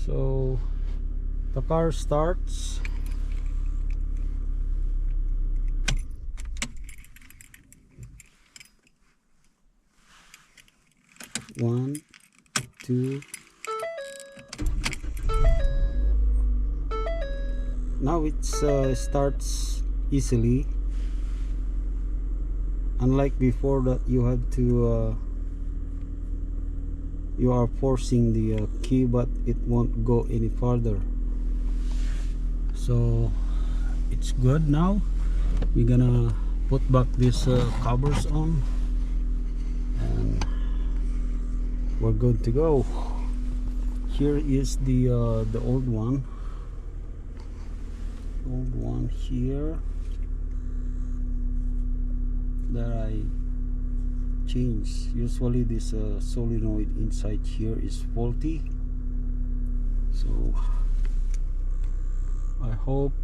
So the car starts. One, two. Now it starts easily, unlike before that you had to you are forcing the key, but it won't go any further. So it's good. Now we're gonna put back these covers on and we're good to go. Here is the old one here that I changed. Usually this solenoid inside here is faulty, so I hope